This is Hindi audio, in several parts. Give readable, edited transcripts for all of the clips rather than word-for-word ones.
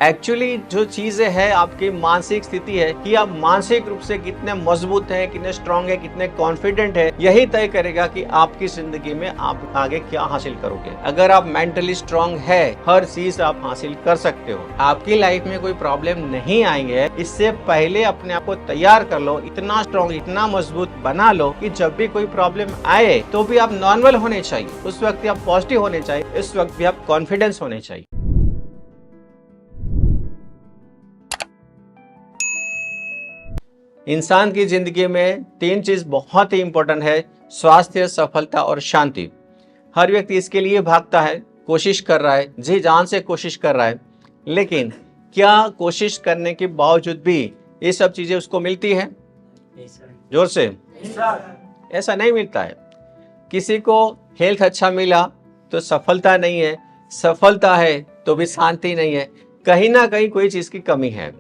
एक्चुअली जो चीजें है आपकी मानसिक स्थिति है कि आप मानसिक रूप से कितने मजबूत हैं, कितने स्ट्रांग है, कितने कॉन्फिडेंट है, यही तय करेगा कि आपकी जिंदगी में आप आगे क्या हासिल करोगे। अगर आप मेंटली स्ट्रांग है, हर चीज आप हासिल कर सकते हो। आपकी लाइफ में कोई प्रॉब्लम नहीं आएंगे, इससे पहले अपने आप को तैयार कर लो, इतना स्ट्रांग, इतना मजबूत बना लो कि जब भी कोई प्रॉब्लम आए तो भी आप नॉर्मल होने चाहिए, उस वक्त आप पॉजिटिव होने चाहिए, इस वक्त भी आप कॉन्फिडेंस होने चाहिए। इंसान की जिंदगी में तीन चीज बहुत ही इंपॉर्टेंट है: स्वास्थ्य, सफलता और शांति। हर व्यक्ति इसके लिए भागता है, कोशिश कर रहा है, जी जान से कोशिश कर रहा है, लेकिन क्या कोशिश करने के बावजूद भी ये सब चीजें उसको मिलती है? जोर से। ऐसा नहीं मिलता है। किसी को हेल्थ अच्छा मिला तो सफलता नहीं है, सफलता है तो भी शांति नहीं है, कहीं ना कहीं कोई चीज की कमी है।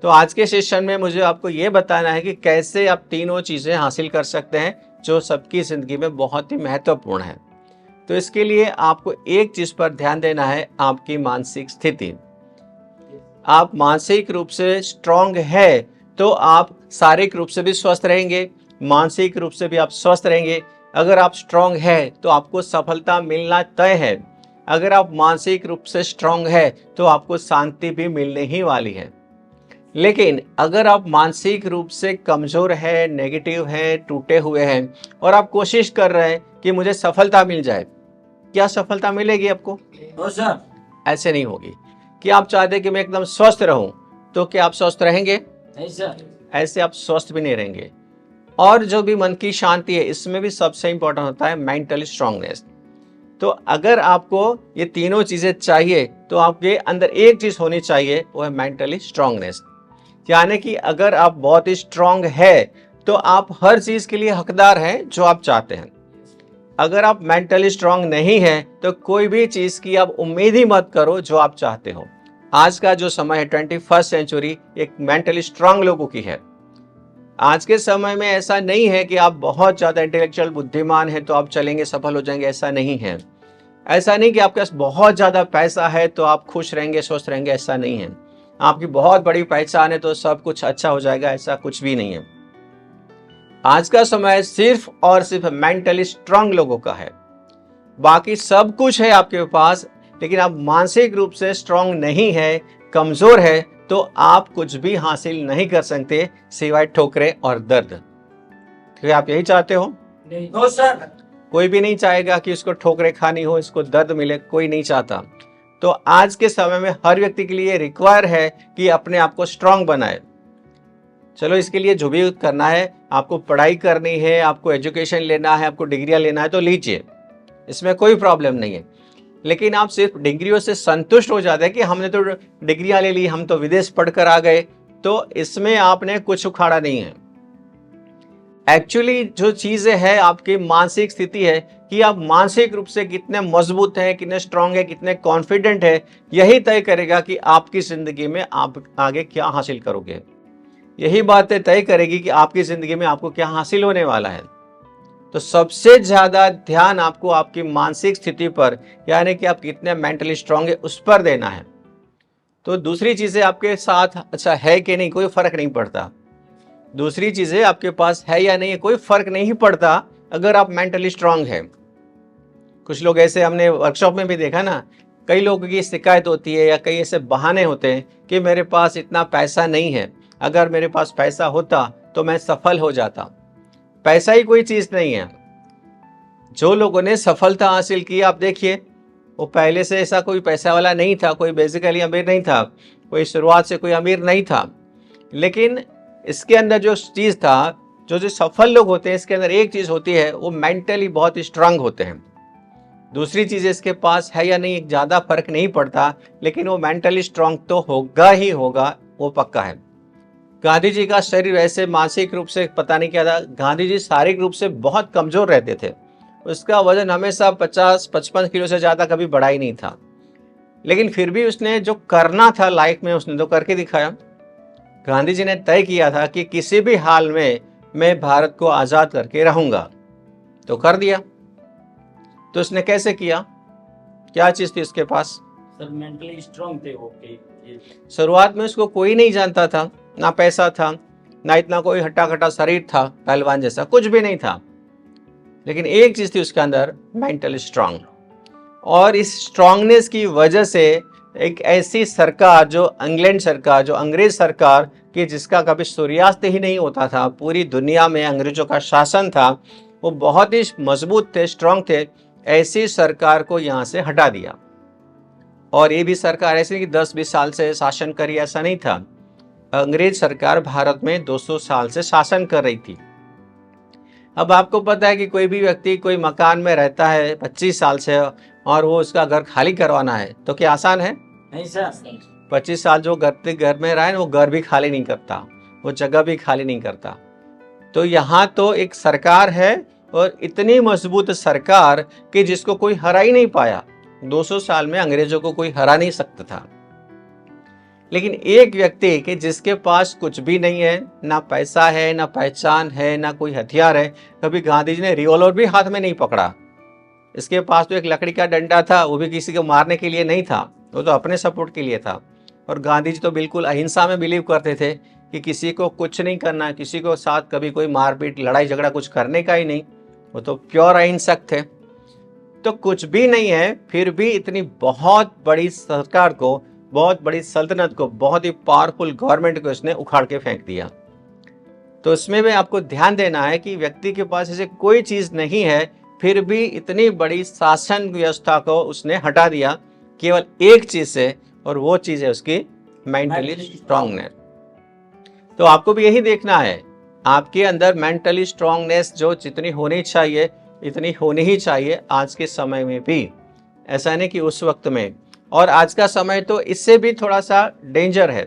तो आज के सेशन में मुझे आपको ये बताना है कि कैसे आप तीनों चीजें हासिल कर सकते हैं जो सबकी जिंदगी में बहुत ही महत्वपूर्ण है। तो इसके लिए आपको एक चीज पर ध्यान देना है, आपकी मानसिक स्थिति। आप मानसिक रूप से स्ट्रांग है तो आप शारीरिक रूप से भी स्वस्थ रहेंगे, मानसिक रूप से भी आप स्वस्थ रहेंगे। अगर आप स्ट्रांग है तो आपको सफलता मिलना तय है। अगर आप मानसिक रूप से स्ट्रांग है तो आपको शांति भी मिलने ही वाली है। लेकिन अगर आप मानसिक रूप से कमजोर है, नेगेटिव है, टूटे हुए हैं और आप कोशिश कर रहे हैं कि मुझे सफलता मिल जाए, क्या सफलता मिलेगी आपको? ऐसे नहीं होगी। कि आप चाहते कि मैं एकदम स्वस्थ रहूं, तो क्या आप स्वस्थ रहेंगे? नहीं सर। ऐसे आप स्वस्थ भी नहीं रहेंगे। और जो भी मन की शांति है, इसमें भी सबसे इंपॉर्टेंट होता है मेंटल स्ट्रांगनेस। तो अगर आपको ये तीनों चीजें चाहिए तो आपके अंदर एक चीज होनी चाहिए, वो है मेंटली स्ट्रांगनेस। यानी कि अगर आप बहुत ही स्ट्रांग है तो आप हर चीज के लिए हकदार हैं जो आप चाहते हैं। अगर आप मेंटली स्ट्रांग नहीं है तो कोई भी चीज की आप उम्मीद ही मत करो जो आप चाहते हो। आज का जो समय है 21st सेंचुरी एक मेंटली स्ट्रांग लोगों की है। आज के समय में ऐसा नहीं है कि आप बहुत ज्यादा इंटेलेक्चुअल बुद्धिमान है तो आप चलेंगे, सफल हो जाएंगे, ऐसा नहीं है। ऐसा नहीं कि आपके पास बहुत ज्यादा पैसा है तो आप खुश रहेंगे, स्वस्थ रहेंगे, ऐसा नहीं है। आपकी बहुत बड़ी पहचान है तो सब कुछ अच्छा हो जाएगा, ऐसा कुछ भी नहीं है। आज का समय सिर्फ और सिर्फ मेंटली स्ट्रांग लोगों का है। बाकी सब कुछ है आपके पास, लेकिन आप मानसिक रूप से स्ट्रांग नहीं है, कमजोर है, तो आप कुछ भी हासिल नहीं कर सकते सिवाय ठोकरें और दर्द। क्या आप यही चाहते हो? नहीं। No sir. कोई भी नहीं चाहेगा कि उसको ठोकरें खानी हो, इसको दर्द मिले, कोई नहीं चाहता। तो आज के समय में हर व्यक्ति के लिए रिक्वायर है कि अपने आप को स्ट्रांग बनाए। चलो, इसके लिए जो भी करना है, आपको पढ़ाई करनी है, आपको एजुकेशन लेना है, आपको डिग्रियां लेना है तो लीजिए, इसमें कोई प्रॉब्लम नहीं है। लेकिन आप सिर्फ डिग्रियों से संतुष्ट हो जाते हैं कि हमने तो डिग्रियां ले ली, हम तो विदेश पढ़कर आ गए, तो इसमें आपने कुछ उखाड़ा नहीं है। एक्चुअली जो चीजें है आपकी मानसिक स्थिति है कि आप मानसिक रूप से कितने मजबूत हैं, कितने स्ट्रांग है, कितने कॉन्फिडेंट है, यही तय करेगा कि आपकी जिंदगी में आप आगे क्या हासिल करोगे। यही बातें तय करेगी कि आपकी जिंदगी में आपको क्या हासिल होने वाला है। तो सबसे ज्यादा ध्यान आपको आपकी मानसिक स्थिति पर, यानी कि आप कितने मेंटली स्ट्रांग है, उस पर देना है। तो दूसरी चीजें आपके साथ अच्छा है कि नहीं, कोई फर्क नहीं पड़ता। दूसरी चीजें आपके पास है या नहीं है, कोई फर्क नहीं पड़ता अगर आप मेंटली स्ट्रांग है। कुछ लोग ऐसे, हमने वर्कशॉप में भी देखा ना, कई लोगों की शिकायत होती है या कई ऐसे बहाने होते हैं कि मेरे पास इतना पैसा नहीं है, अगर मेरे पास पैसा होता तो मैं सफल हो जाता। पैसा ही कोई चीज नहीं है। जो लोगों ने सफलता हासिल की, आप देखिए, वो पहले से ऐसा कोई पैसा वाला नहीं था, कोई बेसिकली अमीर नहीं था, कोई शुरुआत से कोई अमीर नहीं था, लेकिन इसके अंदर जो चीज था, जो सफल लोग होते हैं, इसके अंदर एक चीज होती है, वो मेंटली बहुत स्ट्रांग होते हैं। दूसरी चीज इसके पास है या नहीं, ज्यादा फर्क नहीं पड़ता, लेकिन वो मेंटली स्ट्रांग तो होगा ही होगा, वो पक्का है। गांधी जी का शरीर ऐसे मानसिक रूप से पता नहीं क्या था, गांधी जी शारीरिक रूप से बहुत कमजोर रहते थे। उसका वजन हमेशा 50-55 किलो से ज्यादा कभी बढ़ा ही नहीं था, लेकिन फिर भी उसने जो करना था लाइफ में, उसने तो करके दिखाया। गांधी जी ने तय किया था कि किसी भी हाल में मैं भारत को आजाद करके रहूंगा, तो कर दिया। तो उसने कैसे किया? क्या चीज थी उसके पास? सर मेंटली स्ट्रांग थे वो, शुरुआत में उसको कोई नहीं जानता था, ना पैसा था, ना इतना कोई हट्टा कट्टा शरीर था, पहलवान जैसा कुछ भी नहीं था। लेकिन एक चीज थी उसके अंदर, मेंटली स्ट्रांग। और इस स्ट्रांगनेस की वजह से एक ऐसी सरकार, जो इंग्लैंड सरकार, जो अंग्रेज सरकार कि जिसका कभी सूर्यास्त ही नहीं होता था, पूरी दुनिया में अंग्रेजों का शासन था, वो बहुत ही मजबूत थे, स्ट्रांग थे, ऐसी सरकार को यहाँ से हटा दिया। और ये भी सरकार ऐसी कि 10-20 साल से शासन करी, ऐसा नहीं था। अंग्रेज सरकार भारत में 200 साल से शासन कर रही थी। अब आपको पता है कि कोई भी व्यक्ति कोई मकान में रहता है 25 साल से और वो उसका घर खाली करवाना है तो क्या आसान है? नहीं सर। 25 साल जो घर में रहा है वो घर भी खाली नहीं करता, वो जगह भी खाली नहीं करता। तो यहाँ तो एक सरकार है, और इतनी मजबूत सरकार कि जिसको कोई हरा ही नहीं पाया। 200 साल में अंग्रेजों को कोई हरा नहीं सकता था। लेकिन एक व्यक्ति कि जिसके पास कुछ भी नहीं है, ना पैसा है, ना पहचान है, ना कोई हथियार है। कभी गांधी जी ने रिवॉल्वर भी हाथ में नहीं पकड़ा। इसके पास तो एक लकड़ी का डंडा था, वो भी किसी को मारने के लिए नहीं था, वो तो अपने सपोर्ट के लिए था। और गांधी जी तो बिल्कुल अहिंसा में बिलीव करते थे कि किसी को कुछ नहीं करना, किसी को साथ कभी कोई मारपीट लड़ाई झगड़ा कुछ करने का ही नहीं। वो तो प्योर अहिंसक थे। तो कुछ भी नहीं है, फिर भी इतनी बहुत बड़ी सरकार को, बहुत बड़ी सल्तनत को, बहुत ही पावरफुल गवर्नमेंट को इसने उखाड़ के फेंक दिया। तो इसमें भी आपको ध्यान देना है कि व्यक्ति के पास ऐसे कोई चीज नहीं है, फिर भी इतनी बड़ी शासन व्यवस्था को उसने हटा दिया केवल एक चीज से, और वो चीज है उसकी मेंटली स्ट्रांगनेस। तो आपको भी यही देखना है, आपके अंदर मेंटली स्ट्रांगनेस जो जितनी होनी चाहिए इतनी होनी ही चाहिए आज के समय में भी। ऐसा नहीं कि उस वक्त में, और आज का समय तो इससे भी थोड़ा सा डेंजर है।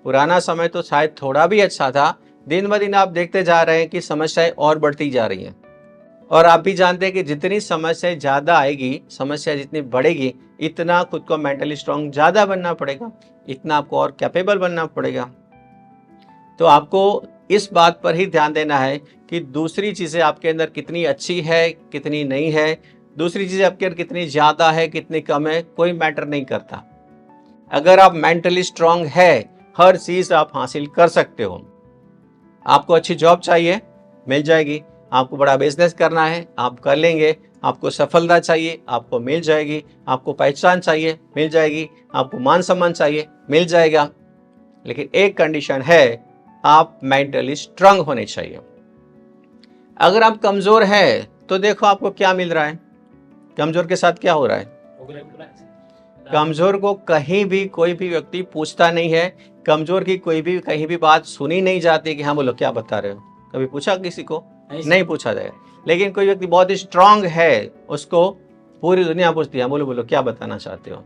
पुराना समय तो शायद थोड़ा भी अच्छा था, दिन ब दिन आप देखते जा रहे हैं कि समस्याएं और बढ़ती जा रही हैं। और आप भी जानते हैं कि जितनी समस्याएं ज़्यादा आएगी, समस्या जितनी बढ़ेगी, इतना खुद को मेंटली स्ट्रांग ज़्यादा बनना पड़ेगा, इतना आपको और कैपेबल बनना पड़ेगा। तो आपको इस बात पर ही ध्यान देना है कि दूसरी चीज़ें आपके अंदर कितनी अच्छी है, कितनी नहीं है, दूसरी चीज़ें आपके अंदर कितनी ज़्यादा है, कितनी कम है, कोई मैटर नहीं करता। अगर आप मेंटली स्ट्रांग है, हर चीज़ आप हासिल कर सकते हो। आपको अच्छी जॉब चाहिए, मिल जाएगी। आपको बड़ा बिजनेस करना है, आप कर लेंगे। आपको सफलता चाहिए, आपको मिल जाएगी। आपको पहचान चाहिए, मिल जाएगी। आपको मान सम्मान चाहिए, मिल जाएगा। लेकिन एक कंडीशन है, आप मेंटली स्ट्रांग होने चाहिए। अगर आप कमजोर हैं तो देखो आपको क्या मिल रहा है, कमजोर के साथ क्या हो रहा है। कमजोर को कहीं भी कोई भी व्यक्ति पूछता नहीं है, कमजोर की कोई भी कहीं भी बात सुनी नहीं जाती कि हाँ बोलो क्या बता रहे हो। कभी पूछा किसी को? नहीं पूछा जाएगा। लेकिन कोई व्यक्ति बहुत ही स्ट्रांग है, उसको पूरी दुनिया पूछती है, बोलो बोलो क्या बताना चाहते हो।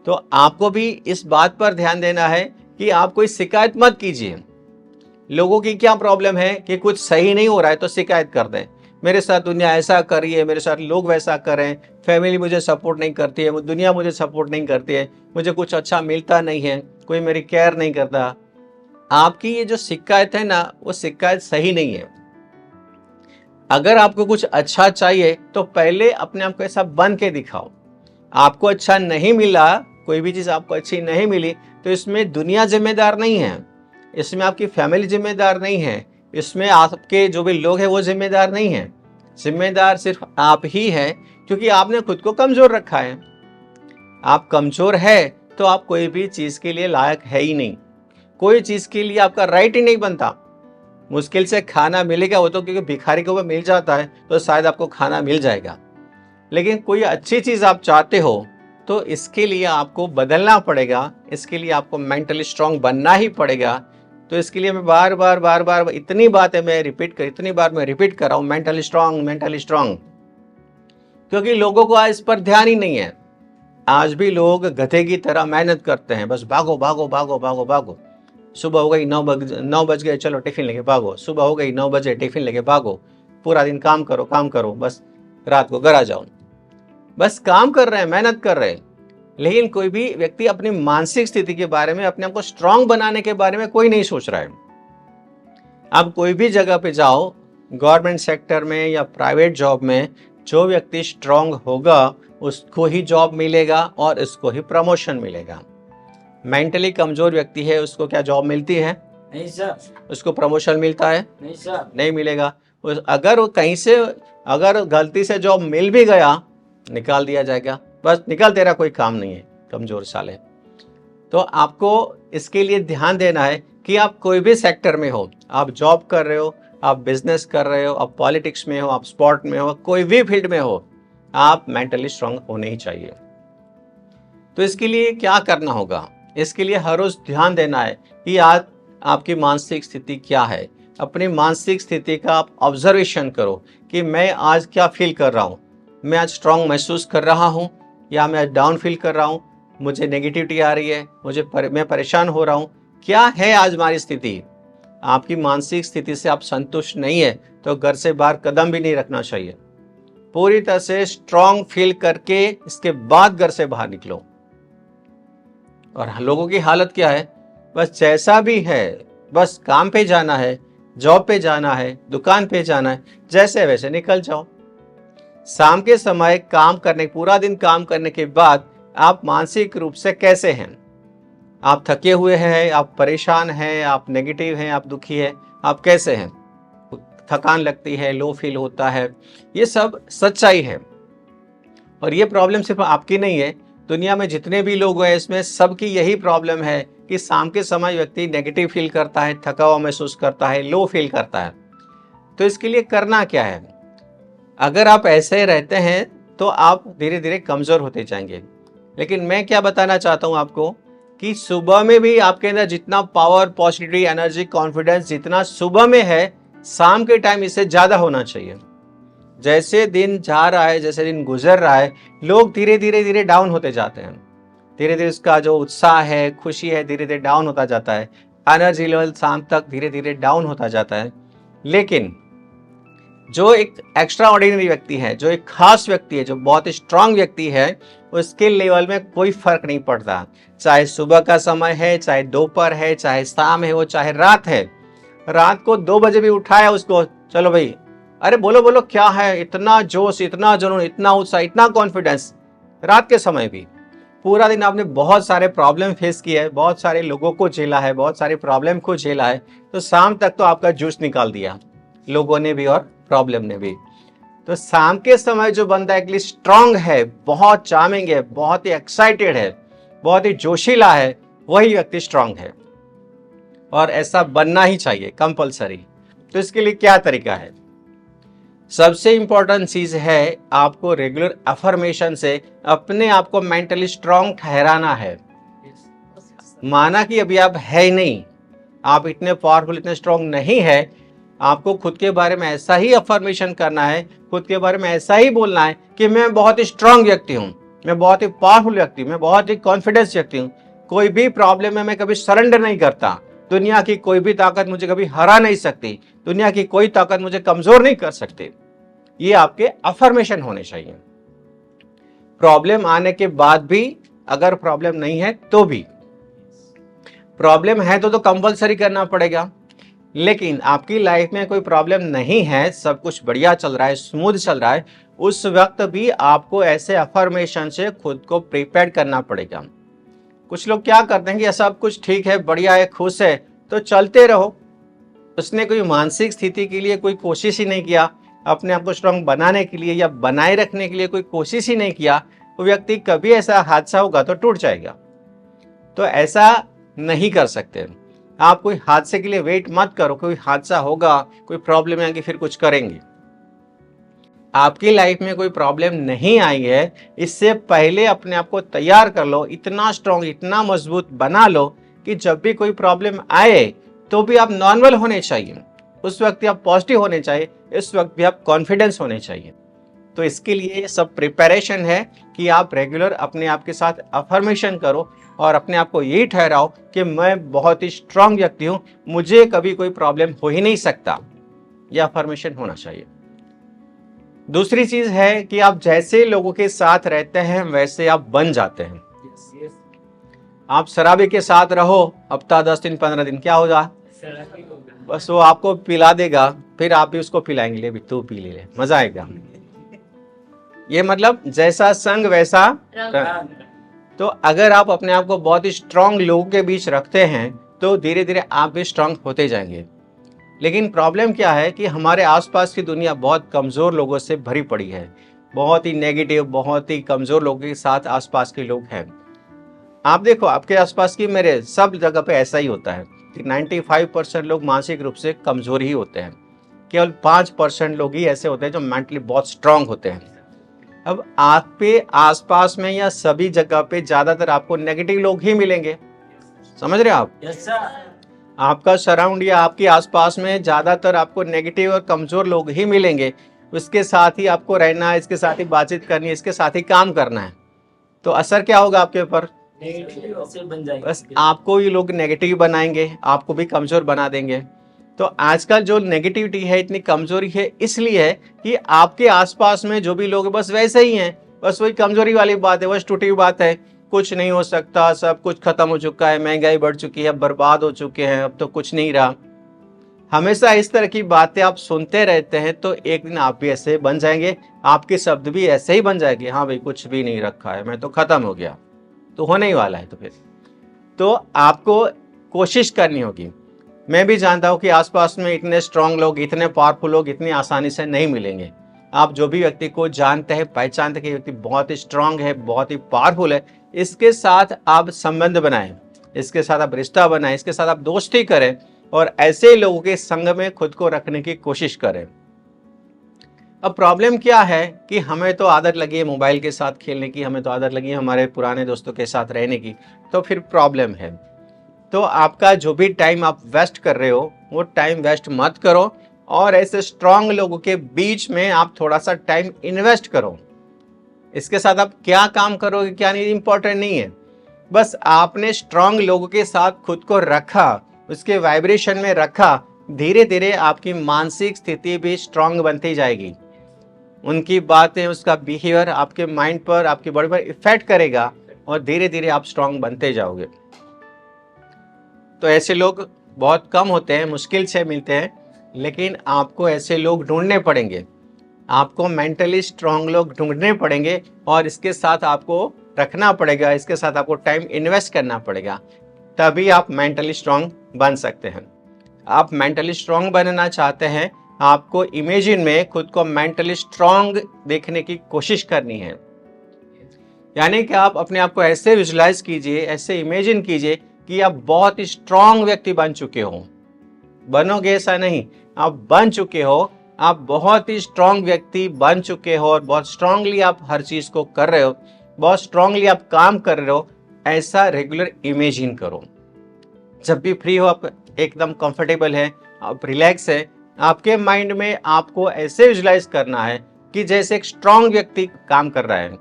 तो आपको भी इस बात पर ध्यान देना है कि आप कोई शिकायत मत कीजिए। लोगों की क्या प्रॉब्लम है कि कुछ सही नहीं हो रहा है तो शिकायत कर दें, मेरे साथ दुनिया ऐसा कर रही है, मेरे साथ लोग वैसा करें, फैमिली मुझे सपोर्ट नहीं करती है, दुनिया मुझे सपोर्ट नहीं करती है, मुझे कुछ अच्छा मिलता नहीं है, कोई मेरी केयर नहीं करता। आपकी ये जो शिकायत है ना, वो शिकायत सही नहीं है। अगर आपको कुछ अच्छा चाहिए तो पहले अपने आप को ऐसा बन के दिखाओ। आपको अच्छा नहीं मिला, कोई भी चीज़ आपको अच्छी नहीं मिली, तो इसमें दुनिया जिम्मेदार नहीं है, इसमें आपकी फैमिली जिम्मेदार नहीं है, इसमें आपके जो भी लोग हैं वो जिम्मेदार नहीं है। जिम्मेदार सिर्फ आप ही हैं, क्योंकि आपने खुद को कमज़ोर रखा है। आप कमज़ोर है तो आप कोई भी चीज़ के लिए लायक है ही नहीं, कोई चीज़ के लिए आपका राइट ही नहीं बनता। मुश्किल से खाना मिलेगा, वो तो क्योंकि भिखारी को वो मिल जाता है तो शायद आपको खाना मिल जाएगा। लेकिन कोई अच्छी चीज़ आप चाहते हो तो इसके लिए आपको बदलना पड़ेगा, इसके लिए आपको मेंटली स्ट्रांग बनना ही पड़ेगा। तो इसके लिए मैं बार बार इतनी बातें मैं रिपीट कर रहा हूँ, मेंटली स्ट्रांग, क्योंकि लोगों को इस पर ध्यान ही नहीं है। आज भी लोग गधे की तरह मेहनत करते हैं, बस भागो भागो भागो भागो भागो। सुबह हो गई 9 बज गए, चलो टिफिन लेके भागो। सुबह हो गई 9 बजे, टिफिन लेके भागो। पूरा दिन काम करो, बस रात को घर आ जाओ। बस काम कर रहे हैं, मेहनत कर रहे हैं, लेकिन कोई भी व्यक्ति अपनी मानसिक स्थिति के बारे में, अपने आप को स्ट्रांग बनाने के बारे में कोई नहीं सोच रहा है। आप कोई भी जगह पे जाओ, गवर्नमेंट सेक्टर में या प्राइवेट जॉब में, जो व्यक्ति स्ट्रांग होगा उसको ही जॉब मिलेगा और उसको ही प्रमोशन मिलेगा। मेंटली कमजोर व्यक्ति है उसको क्या जॉब मिलती है? नहीं सर। उसको प्रमोशन मिलता है? नहीं सर। नहीं मिलेगा। अगर वो कहीं से अगर गलती से जॉब मिल भी गया, निकाल दिया जाएगा, बस निकल, तेरा कोई काम नहीं है, कमजोर साले। तो आपको इसके लिए ध्यान देना है कि आप कोई भी सेक्टर में हो, आप जॉब कर रहे हो, आप बिजनेस कर रहे हो, आप पॉलिटिक्स में हो, आप स्पोर्ट में हो, कोई भी फील्ड में हो, आप मेंटली स्ट्रांग होने ही चाहिए। तो इसके लिए क्या करना होगा? इसके लिए हर रोज ध्यान देना है कि आज आपकी मानसिक स्थिति क्या है। अपनी मानसिक स्थिति का आप ऑब्जर्वेशन करो कि मैं आज क्या फील कर रहा हूँ। मैं आज स्ट्रांग महसूस कर रहा हूँ या मैं आज डाउन फील कर रहा हूँ, मुझे नेगेटिविटी आ रही है, मैं परेशान हो रहा हूँ, क्या है आज हमारी स्थिति। आपकी मानसिक स्थिति से आप संतुष्ट नहीं है तो घर से बाहर कदम भी नहीं रखना चाहिए। पूरी तरह से स्ट्रांग फील करके इसके बाद घर से बाहर निकलो। और लोगों की हालत क्या है? बस जैसा भी है, बस काम पे जाना है, जॉब पे जाना है, दुकान पे जाना है, जैसे वैसे निकल जाओ। शाम के समय काम करने, पूरा दिन काम करने के बाद आप मानसिक रूप से कैसे हैं? आप थके हुए हैं, आप परेशान हैं, आप नेगेटिव हैं, आप दुखी हैं, आप कैसे हैं? थकान लगती है, लो फील होता है, ये सब सच्चाई है। और ये प्रॉब्लम सिर्फ आपकी नहीं है, दुनिया में जितने भी लोग हैं इसमें सबकी यही प्रॉब्लम है कि शाम के समय व्यक्ति नेगेटिव फील करता है, थका हुआ महसूस करता है, लो फील करता है। तो इसके लिए करना क्या है? अगर आप ऐसे रहते हैं तो आप धीरे धीरे कमजोर होते जाएंगे। लेकिन मैं क्या बताना चाहता हूं आपको कि सुबह में भी आपके अंदर जितना पावर, पॉजिटिविटी, एनर्जी, कॉन्फिडेंस जितना सुबह में है, शाम के टाइम इससे ज्यादा होना चाहिए। जैसे दिन जा रहा है, जैसे दिन गुजर रहा है, लोग धीरे धीरे डाउन होते जाते हैं। धीरे धीरे उसका जो उत्साह है, खुशी है, धीरे धीरे डाउन होता जाता है। एनर्जी लेवल शाम तक धीरे धीरे डाउन होता जाता है। लेकिन जो एक एक्स्ट्रा ऑर्डिनरी व्यक्ति है, जो एक खास व्यक्ति है, जो बहुत स्ट्रांग व्यक्ति है, उसके लेवल में कोई फर्क नहीं पड़ता। चाहे सुबह का समय है, चाहे दोपहर है, चाहे शाम है, वो चाहे रात है। रात को 2 बजे भी उठाया उसको, चलो भाई, अरे बोलो बोलो क्या है, इतना जोश, इतना जुनून, इतना उत्साह, इतना कॉन्फिडेंस। रात के समय भी पूरा दिन आपने बहुत सारे प्रॉब्लम फेस किए है, बहुत सारे लोगों को झेला है, बहुत सारे प्रॉब्लम को झेला है, तो शाम तक तो आपका जूस निकाल दिया लोगों ने भी और प्रॉब्लम ने भी। तो शाम के समय जो बंदा एक्चुअली स्ट्रांग है, बहुत चार्मिंग है, बहुत ही एक्साइटेड है, बहुत ही जोशीला है, वही व्यक्ति स्ट्रांग है। और ऐसा बनना ही चाहिए, कंपलसरी। तो इसके लिए क्या तरीका है? सबसे इंपॉर्टेंट चीज है, आपको रेगुलर अफर्मेशन से अपने आप को मेंटली स्ट्रांग ठहराना है। माना कि अभी आप है ही नहीं, आप इतने पावरफुल, इतने स्ट्रांग नहीं है, आपको खुद के बारे में ऐसा ही अफर्मेशन करना है, खुद के बारे में ऐसा ही बोलना है कि मैं बहुत ही स्ट्रांग व्यक्ति हूँ, मैं बहुत ही पावरफुल व्यक्ति हूँ, मैं बहुत ही कॉन्फिडेंस व्यक्ति हूँ, कोई भी प्रॉब्लम में मैं कभी सरेंडर नहीं करता, दुनिया की कोई भी ताकत मुझे कभी हरा नहीं सकती, दुनिया की कोई ताकत मुझे कमजोर नहीं कर सकती। ये आपके अफर्मेशन होने चाहिए। प्रॉब्लम आने के बाद भी, अगर प्रॉब्लम नहीं है तो भी, प्रॉब्लम है तो कंपलसरी करना पड़ेगा। लेकिन आपकी लाइफ में कोई प्रॉब्लम नहीं है, सब कुछ बढ़िया चल रहा है, स्मूथ चल रहा है, उस वक्त भी आपको ऐसे अफर्मेशन से खुद को प्रिपेयर करना पड़ेगा। कुछ लोग क्या करते हैं कि सब कुछ ठीक है, बढ़िया है, खुश है, तो चलते रहो। उसने कोई मानसिक स्थिति के लिए कोई कोशिश ही नहीं किया, अपने आप को स्ट्रांग बनाने के लिए या बनाए रखने के लिए कोई कोशिश ही नहीं किया, वो व्यक्ति कभी ऐसा हादसा होगा तो टूट जाएगा। तो ऐसा नहीं कर सकते। आप कोई हादसे के लिए वेट मत करो, कोई हादसा होगा, कोई प्रॉब्लम आएगी, फिर कुछ करेंगे। आपकी लाइफ में कोई प्रॉब्लम नहीं आई है, इससे पहले अपने आप को तैयार कर लो, इतना स्ट्रांग, इतना मजबूत बना लो कि जब भी कोई प्रॉब्लम आए तो भी आप नॉर्मल होने चाहिए, उस वक्त आप पॉजिटिव होने चाहिए, इस वक्त भी आप कॉन्फिडेंस होने चाहिए। तो इसके लिए ये सब प्रिपरेशन है कि आप रेगुलर अपने आप के साथ अफर्मेशन करो और अपने आप को यही ठहराओ कि मैं बहुत ही स्ट्रांग व्यक्ति हूं, मुझे कभी कोई प्रॉब्लम हो ही नहीं सकता। यह अफर्मेशन होना चाहिए। दूसरी चीज है कि आप जैसे लोगों के साथ रहते हैं वैसे आप बन जाते हैं। आप शराबी के साथ रहो हफ्ता, 10 दिन, 15 दिन, क्या होगा? बस वो आपको पिला देगा, फिर आप भी उसको पिलाएंगे, ले भी तू पी ले, मजा आएगा। ये मतलब जैसा संग वैसा रंग। तो अगर आप अपने आप को बहुत ही स्ट्रांग लोगों के बीच रखते हैं तो धीरे धीरे आप भी स्ट्रांग होते जाएंगे। लेकिन प्रॉब्लम क्या है कि हमारे आसपास की दुनिया बहुत कमज़ोर लोगों से भरी पड़ी है। बहुत ही नेगेटिव, बहुत ही कमज़ोर लोगों के साथ आसपास के लोग हैं। आप देखो आपके आसपास की, मेरे सब जगह पे ऐसा ही होता है कि 95% लोग मानसिक रूप से कमज़ोर ही होते हैं। केवल 5% लोग ही ऐसे होते हैं जो मेंटली बहुत स्ट्रांग होते हैं। अब आपके आसपास में या सभी जगह पे ज़्यादातर आपको नेगेटिव लोग ही मिलेंगे। समझ रहे हैं आप? Yes sir. आपका सराउंड या आपके आसपास में ज़्यादातर आपको नेगेटिव और कमज़ोर लोग ही मिलेंगे। उसके साथ ही आपको रहना है, इसके साथ ही बातचीत करनी है, इसके साथ ही काम करना है। तो असर क्या होगा आपके ऊपर? नेगेटिव ऐसे बन जाएंगे। बस आपको ये लोग नेगेटिव बनाएंगे, आपको भी कमज़ोर बना देंगे। तो आजकल जो नेगेटिविटी है, इतनी कमज़ोरी है इसलिए है कि आपके आसपास में जो भी लोग हैं बस वैसे ही हैं। बस वही कमज़ोरी वाली बात है, बस टूटी हुई बात है। कुछ नहीं हो सकता, सब कुछ खत्म हो चुका है, महंगाई बढ़ चुकी है, बर्बाद हो चुके हैं, अब तो कुछ नहीं रहा। हमेशा इस तरह की बातें आप सुनते रहते हैं तो एक दिन आप भी ऐसे बन जाएंगे, आपके शब्द भी ऐसे ही बन जाएंगे। हाँ भाई, कुछ भी नहीं रखा है, मैं तो खत्म हो गया। तो होने ही वाला है। तो फिर तो आपको कोशिश करनी होगी। मैं भी जानता हूँ कि आसपास में इतने स्ट्रांग लोग, इतने पावरफुल लोग इतनी आसानी से नहीं मिलेंगे। आप जो भी व्यक्ति को जानते हैं, पहचानते हैं कि व्यक्ति बहुत ही स्ट्रांग है, बहुत ही पावरफुल है, इसके साथ आप संबंध बनाएं, इसके साथ आप रिश्ता बनाएं, इसके साथ आप दोस्ती करें और ऐसे लोगों के संग में खुद को रखने की कोशिश करें। अब प्रॉब्लम क्या है कि हमें तो आदत लगी है मोबाइल के साथ खेलने की, हमें तो आदत लगी है हमारे पुराने दोस्तों के साथ रहने की। तो फिर प्रॉब्लम है। तो आपका जो भी टाइम आप वेस्ट कर रहे हो वो टाइम वेस्ट मत करो और ऐसे स्ट्रांग लोगों के बीच में आप थोड़ा सा टाइम इन्वेस्ट करो। इसके साथ आप क्या काम करोगे क्या नहीं इम्पोर्टेंट नहीं है, बस आपने स्ट्रांग लोगों के साथ खुद को रखा, उसके वाइब्रेशन में रखा, धीरे धीरे आपकी मानसिक स्थिति भी स्ट्रांग बनती जाएगी। उनकी बातें, उसका बिहेवियर आपके माइंड पर, आपकी बॉडी पर इफेक्ट करेगा और धीरे धीरे आप स्ट्रांग बनते जाओगे। तो ऐसे लोग बहुत कम होते हैं, मुश्किल से मिलते हैं, लेकिन आपको ऐसे लोग ढूंढने पड़ेंगे। आपको मेंटली स्ट्रांग लोग ढूंढने पड़ेंगे और इसके साथ आपको रखना पड़ेगा, इसके साथ आपको टाइम इन्वेस्ट करना पड़ेगा, तभी आप मेंटली स्ट्रांग बन सकते हैं। आप मेंटली स्ट्रांग बनना चाहते हैं, आपको इमेजिन में खुद को मेंटली स्ट्रांग देखने की कोशिश करनी है। यानी कि आप अपने आप को ऐसे विजुलाइज कीजिए, ऐसे इमेजिन कीजिए कि आप बहुत ही स्ट्रांग व्यक्ति बन चुके हो। बनोगे ऐसा नहीं, आप बन चुके हो, आप बहुत ही स्ट्रांग व्यक्ति बन चुके हो और बहुत स्ट्रांगली आप हर चीज को कर रहे हो, बहुत स्ट्रांगली आप काम कर रहे हो। ऐसा रेगुलर इमेजिन करो। जब भी फ्री हो, आप एकदम कंफर्टेबल है, आप रिलैक्स है, आपके माइंड में आपको ऐसे विजुलाइज करना है कि जैसे एक स्ट्रांग व्यक्ति काम कर रहा है।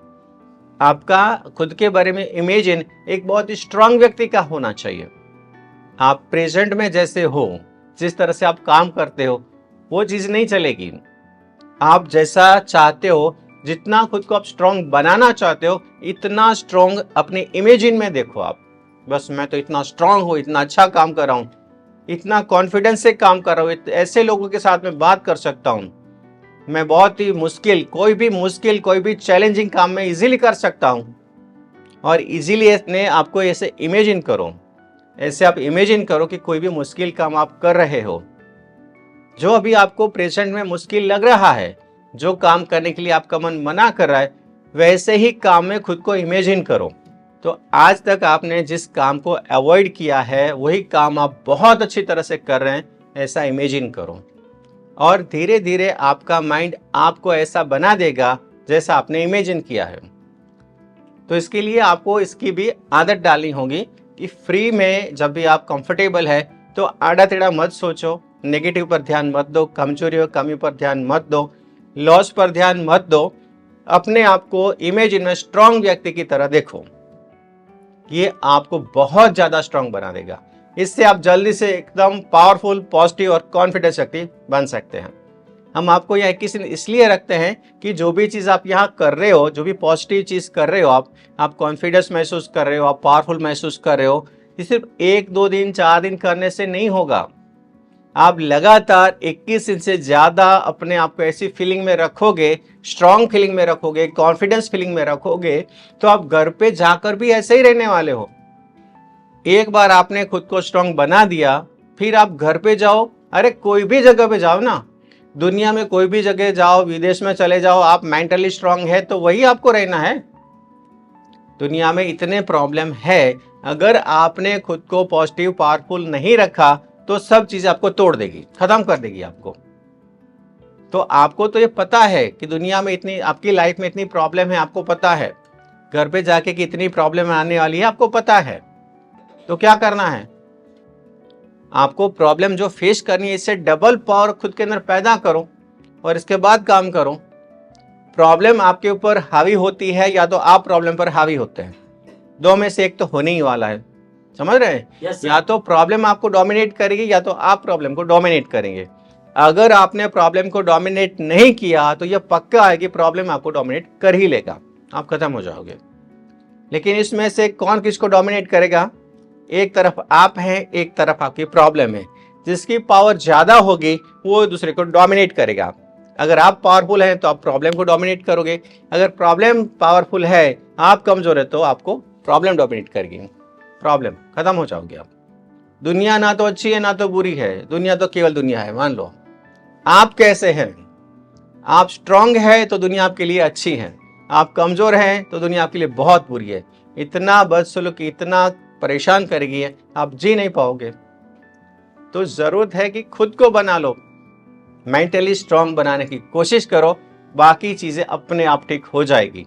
आपका खुद के बारे में इमेजिन एक बहुत ही स्ट्रांग व्यक्ति का होना चाहिए। आप प्रेजेंट में जैसे हो, जिस तरह से आप काम करते हो, वो चीज नहीं चलेगी। आप जैसा चाहते हो, जितना खुद को आप स्ट्रांग बनाना चाहते हो, इतना स्ट्रांग अपने इमेजिन में देखो। आप बस मैं तो इतना स्ट्रांग हूँ, इतना अच्छा काम कर रहा हूँ, इतना कॉन्फिडेंस से काम कर रहा हूँ, ऐसे लोगों के साथ में बात कर सकता हूँ, मैं बहुत ही मुश्किल कोई भी चैलेंजिंग काम में इजीली कर सकता हूँ। और इजीली अपने आपको ऐसे इमेजिन करो, ऐसे आप इमेजिन करो कि कोई भी मुश्किल काम आप कर रहे हो, जो अभी आपको प्रेजेंट में मुश्किल लग रहा है, जो काम करने के लिए आपका मन मना कर रहा है, वैसे ही काम में खुद को इमेजिन करो। तो आज तक आपने जिस काम को अवॉइड किया है वही काम आप बहुत अच्छी तरह से कर रहे हैं, ऐसा इमेजिन करो। और धीरे धीरे आपका माइंड आपको ऐसा बना देगा जैसा आपने इमेजिन किया है। तो इसके लिए आपको इसकी भी आदत डालनी होगी कि फ्री में जब भी आप कंफर्टेबल है तो आड़ा टेढ़ा मत सोचो, नेगेटिव पर ध्यान मत दो, कमजोरी और कमी पर ध्यान मत दो, लॉस पर ध्यान मत दो। अपने आप को इमेजिन में स्ट्रांग व्यक्ति की तरह देखो। ये आपको बहुत ज्यादा स्ट्रांग बना देगा। इससे आप जल्दी से एकदम पावरफुल, पॉजिटिव और कॉन्फिडेंस व्यक्ति बन सकते हैं। हम आपको यहाँ 21 दिन इसलिए रखते हैं कि जो भी चीज़ आप यहाँ कर रहे हो, जो भी पॉजिटिव चीज़ कर रहे हो, आप कॉन्फिडेंस महसूस कर रहे हो, आप पावरफुल महसूस कर रहे हो, ये सिर्फ 1-2 दिन 4 दिन करने से नहीं होगा। आप लगातार 21 दिन से ज़्यादा अपने आप को ऐसी फीलिंग में रखोगे, स्ट्रांग फीलिंग में रखोगे, कॉन्फिडेंस फीलिंग में रखोगे, तो आप घर पे जाकर भी ऐसे ही रहने वाले हो। एक बार आपने खुद को स्ट्रांग बना दिया, फिर आप घर पे जाओ, अरे कोई भी जगह पे जाओ ना, दुनिया में कोई भी जगह जाओ, विदेश में चले जाओ, आप मेंटली स्ट्रांग है तो वही आपको रहना है। दुनिया में इतने प्रॉब्लम है, अगर आपने खुद को पॉजिटिव पावरफुल नहीं रखा तो सब चीजें आपको तोड़ देगी, खत्म कर देगी आपको। तो आपको तो ये पता है कि दुनिया में इतनी, आपकी लाइफ में इतनी प्रॉब्लम है, आपको पता है घर पे जाके कि इतनी प्रॉब्लम आने वाली है, आपको पता है। तो क्या करना है, आपको प्रॉब्लम जो फेस करनी है इससे डबल पावर खुद के अंदर पैदा करो और इसके बाद काम करो। प्रॉब्लम आपके ऊपर हावी होती है या तो आप प्रॉब्लम पर हावी होते हैं, दो में से एक तो होने ही वाला है, समझ रहे हैं? Yes, sir. या तो प्रॉब्लम आपको डोमिनेट करेगी या तो आप प्रॉब्लम को डोमिनेट करेंगे। अगर आपने प्रॉब्लम को डोमिनेट नहीं किया तो यह पक्का है कि प्रॉब्लम आपको डोमिनेट कर ही लेगा, आप खत्म हो जाओगे। लेकिन इसमें से कौन किसको डोमिनेट करेगा? एक तरफ आप हैं, एक तरफ आपकी प्रॉब्लम है। जिसकी पावर ज्यादा होगी वो दूसरे को डोमिनेट करेगा। अगर आप पावरफुल हैं तो आप प्रॉब्लम को डोमिनेट करोगे, अगर प्रॉब्लम पावरफुल है, आप कमजोर है तो आपको प्रॉब्लम डोमिनेट करेगी, प्रॉब्लम खत्म हो जाओगे आप। दुनिया ना तो अच्छी है ना तो बुरी है, दुनिया तो केवल दुनिया है। मान लो आप कैसे हैं, आप स्ट्रांग है तो दुनिया आपके लिए अच्छी है, आप कमजोर हैं तो दुनिया आपके लिए बहुत बुरी है। इतना बदसलूकी, इतना परेशान करेगी, आप जी नहीं पाओगे। तो जरूरत है कि खुद को बना लो, मेंटली स्ट्रांग बनाने की कोशिश करो, बाकी चीजें अपने आप ठीक हो जाएगी।